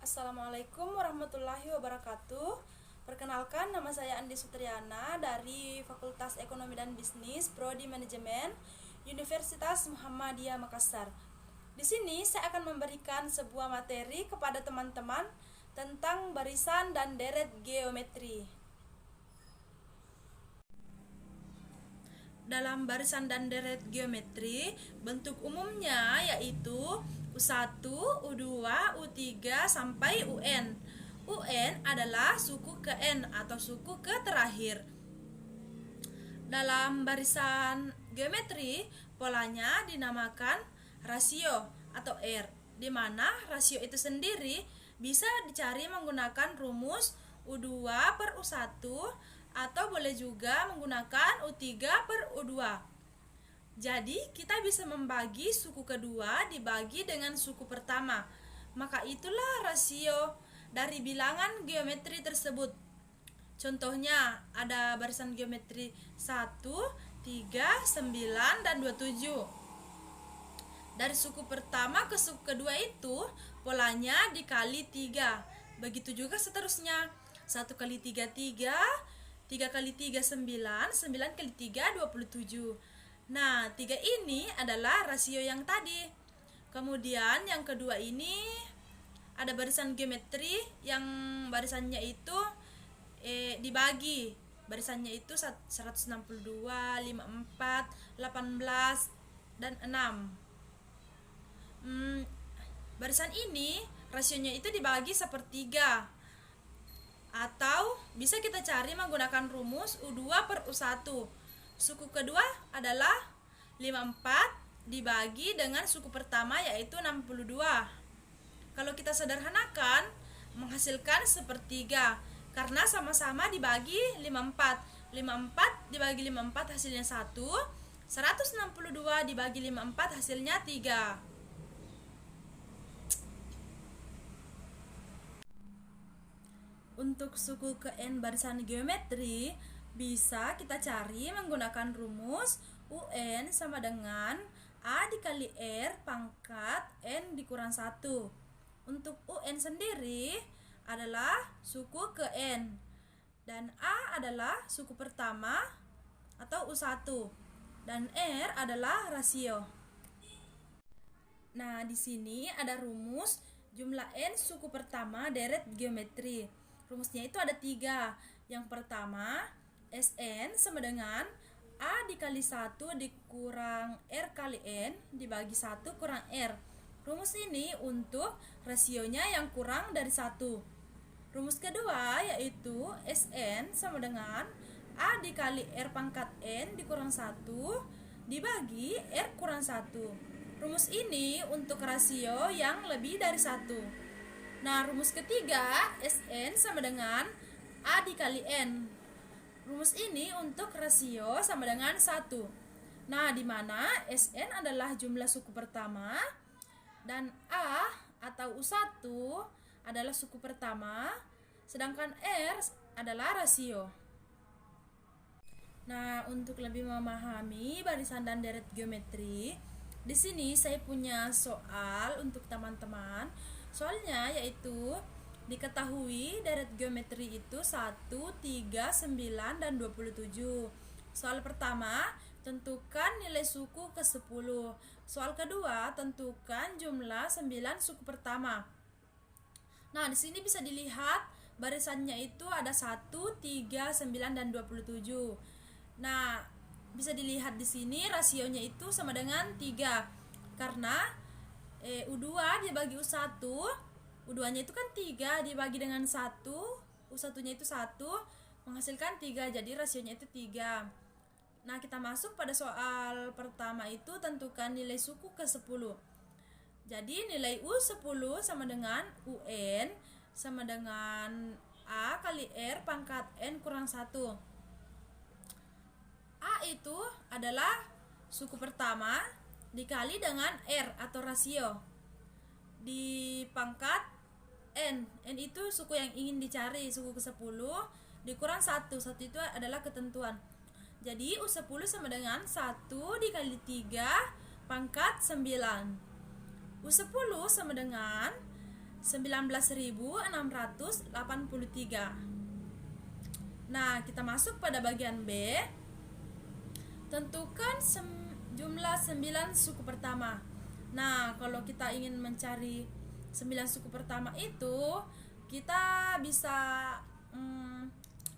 Assalamualaikum warahmatullahi wabarakatuh. Perkenalkan, nama saya Andi Sutriana dari Fakultas Ekonomi dan Bisnis, Prodi Manajemen, Universitas Muhammadiyah Makassar. Di sini saya akan memberikan sebuah materi kepada teman-teman tentang barisan dan deret geometri. Dalam barisan dan deret geometri, bentuk umumnya yaitu U1, U2, U3 sampai UN. UN adalah suku ke N atau suku ke terakhir. Dalam barisan geometri, polanya dinamakan rasio atau R, di mana rasio itu sendiri bisa dicari menggunakan rumus U2 per U1 atau boleh juga menggunakan U3 per U2. Jadi kita bisa membagi suku kedua dibagi dengan suku pertama. Maka itulah rasio dari bilangan geometri tersebut. Contohnya ada barisan geometri 1, 3, 9, dan 27. Dari suku pertama ke suku kedua itu polanya dikali 3. Begitu juga seterusnya. 1 kali 3, 3. 3 kali 3, 9. 9 kali 3, 27. Nah, 3 ini adalah rasio yang tadi. Kemudian yang kedua ini ada barisan geometri yang barisannya itu dibagi. Barisannya itu 162, 54, 18, dan 6. Barisan ini rasionya itu dibagi sepertiga. Atau bisa kita cari menggunakan rumus U2 per U1. Suku kedua adalah 54 dibagi dengan suku pertama yaitu 62. Kalau kita sederhanakan menghasilkan sepertiga karena sama-sama dibagi 54. 54 dibagi 54 hasilnya 1. 162 dibagi 54 hasilnya 3. Untuk suku ke N barisan geometri bisa kita cari menggunakan rumus UN sama dengan A dikali R pangkat N dikurang 1. Untuk UN sendiri adalah suku ke N dan A adalah suku pertama atau U1 dan R adalah rasio. Nah, di sini ada rumus jumlah N suku pertama deret geometri. Rumusnya itu ada 3. Yang pertama, Sn sama dengan A dikali 1 dikurang R kali N dibagi 1 kurang R. Rumus ini untuk rasionya yang kurang dari 1. Rumus kedua yaitu Sn sama dengan A dikali R pangkat N dikurang 1 dibagi R kurang 1. Rumus ini untuk rasio yang lebih dari 1. Nah, rumus ketiga Sn sama dengan A dikali N. Rumus ini untuk rasio sama dengan 1. Nah, di mana Sn adalah jumlah suku pertama dan A atau U1 adalah suku pertama, sedangkan R adalah rasio. Nah, untuk lebih memahami barisan dan deret geometri, di sini saya punya soal untuk teman-teman. Soalnya yaitu diketahui deret geometri itu 1, 3, 9, dan 27. Soal pertama, tentukan nilai suku ke-10. Soal kedua, tentukan jumlah 9 suku pertama. Nah, di sini bisa dilihat barisannya itu ada 1, 3, 9, dan 27. Nah, bisa dilihat di sini rasionya itu sama dengan 3. Karena U2 dibagi U1, U2-nya itu kan 3 dibagi dengan 1, U1-nya itu 1, menghasilkan 3, jadi rasionya itu 3. Nah, kita masuk pada soal pertama itu tentukan nilai suku ke-10. Jadi nilai U10 sama dengan UN sama dengan A kali R pangkat N kurang 1. A itu adalah suku pertama dikali dengan R atau rasio di pangkat N. N itu suku yang ingin dicari, suku ke-10 dikurang 1. 1 itu adalah ketentuan. Jadi U10 sama dengan 1 dikali 3 pangkat 9. U10 sama dengan 19.683. Nah, kita masuk pada bagian B. Tentukan jumlah 9 suku pertama. Nah, kalau kita ingin mencari 9 suku pertama itu, kita bisa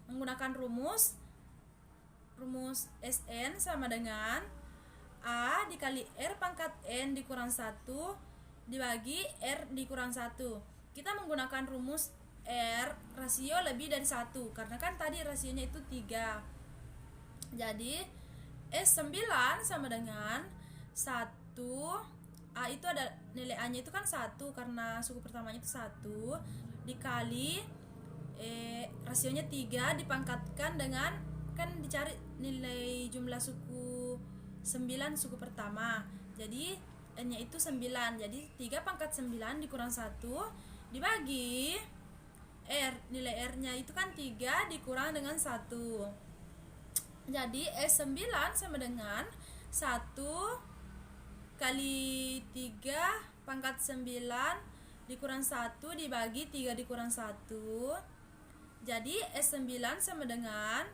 menggunakan rumus Sn sama dengan A dikali R pangkat N dikurang 1 dibagi R dikurang 1. Kita menggunakan rumus R rasio lebih dari 1 karena kan tadi rasionya itu 3. Jadi S9 sama dengan 1, A itu ada nilai A nya itu kan 1 karena suku pertamanya itu 1 dikali rasionya 3 dipangkatkan dengan, kan dicari nilai jumlah suku 9 suku pertama. Jadi N nya itu 9. Jadi 3 pangkat 9 dikurang 1 dibagi R. Nilai R nya itu kan 3 dikurang dengan 1. Jadi S9 sama dengan 1 kali 3 pangkat 9 dikurang 1 dibagi 3 dikurang 1. Jadi S9 sama dengan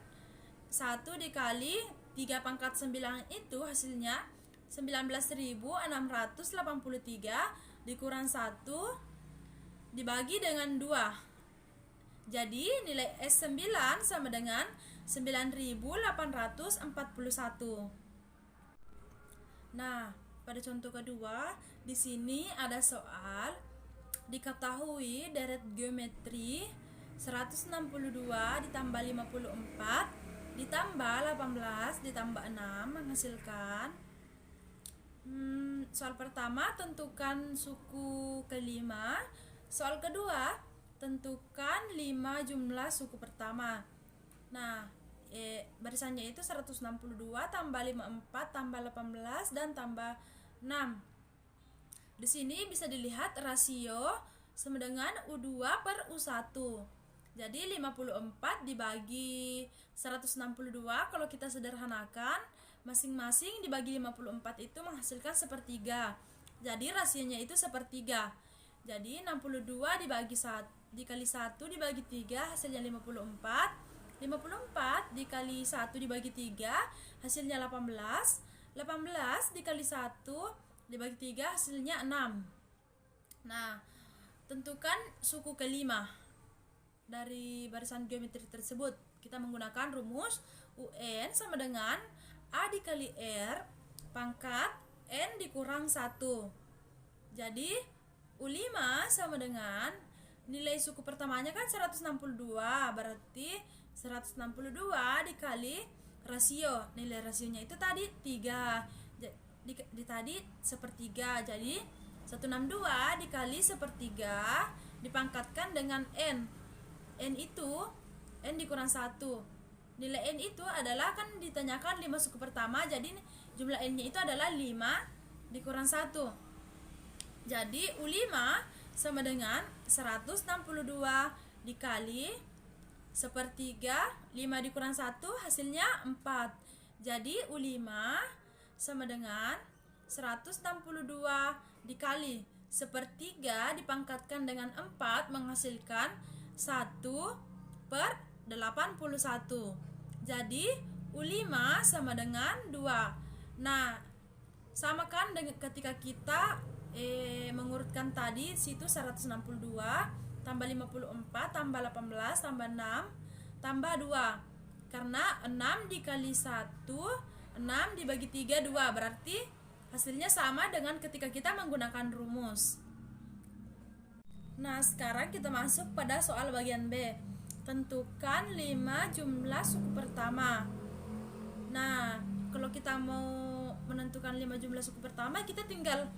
1 dikali 3 pangkat 9 itu hasilnya 19.683 dikurang 1 dibagi dengan 2. Jadi nilai S9 sama dengan 9.841. Nah, pada contoh kedua, di sini ada soal diketahui deret geometri 162 ditambah 54 ditambah 18 ditambah 6 menghasilkan. Soal pertama, tentukan suku kelima. Soal kedua, tentukan 5 jumlah suku pertama. Nah, barisannya itu 162 tambah 54 tambah 18 dan tambah 6. Di sini bisa dilihat rasio sama dengan U2 per U1. Jadi 54 dibagi 162 kalau kita sederhanakan, masing-masing dibagi 54 itu menghasilkan sepertiga. Jadi rasionya itu sepertiga. Jadi 62 dibagi 1 dikali 1 dibagi 3 hasilnya 54. 54 dikali 1 dibagi 3 hasilnya 18. 18 dikali 1 dibagi 3 hasilnya 6. Nah, tentukan suku kelima dari barisan geometri tersebut. Kita menggunakan rumus UN sama dengan A dikali R pangkat N dikurang 1. Jadi U5 sama dengan nilai suku pertamanya kan 162, berarti 162 dikali rasio. Nilai rasionya itu tadi 3. Tadi sepertiga. Jadi 162 dikali sepertiga dipangkatkan dengan N. N itu N dikurang 1. Nilai N itu adalah kan ditanyakan 5 suku pertama, jadi jumlah N nya itu adalah 5 dikurang 1. Jadi U5 sama dengan 162 dikali sepertiga 5 dikurang 1 hasilnya 4. Jadi U5 sama dengan 162 dikali sepertiga dipangkatkan dengan 4 menghasilkan 1 per 81. Jadi U5 sama dengan 2. Nah, sama kan dengan ketika kita mengurutkan tadi situ 162 tambah 54 tambah 18 tambah 6 tambah 2. Karena 6 dikali 1 6 dibagi 3 2, berarti hasilnya sama dengan ketika kita menggunakan rumus. Nah, sekarang kita masuk pada soal bagian B. Tentukan 5 jumlah suku pertama. Nah, kalau kita mau menentukan 5 jumlah suku pertama, kita tinggal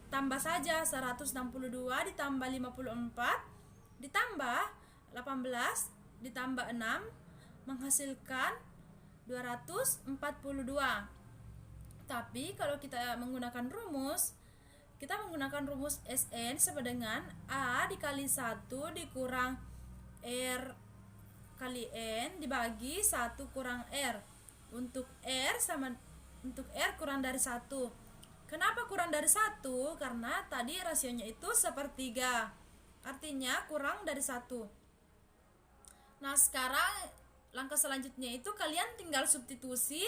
tambah saja 162 ditambah 54 ditambah 18 ditambah 6 menghasilkan 242. Tapi kalau kita menggunakan rumus, kita menggunakan rumus Sn sama dengan A dikali 1 dikurang R kali N dibagi 1 kurang R. Untuk R kurang dari 1. Kenapa kurang dari 1? Karena tadi rasionya itu sepertiga, artinya kurang dari 1. Nah, sekarang langkah selanjutnya itu kalian tinggal substitusi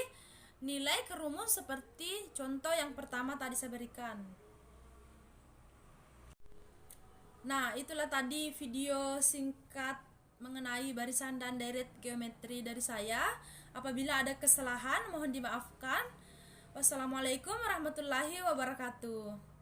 nilai ke rumus seperti contoh yang pertama tadi saya berikan. Nah, itulah tadi video singkat mengenai barisan dan deret geometri dari saya. Apabila ada kesalahan mohon dimaafkan. Wassalamualaikum warahmatullahi wabarakatuh.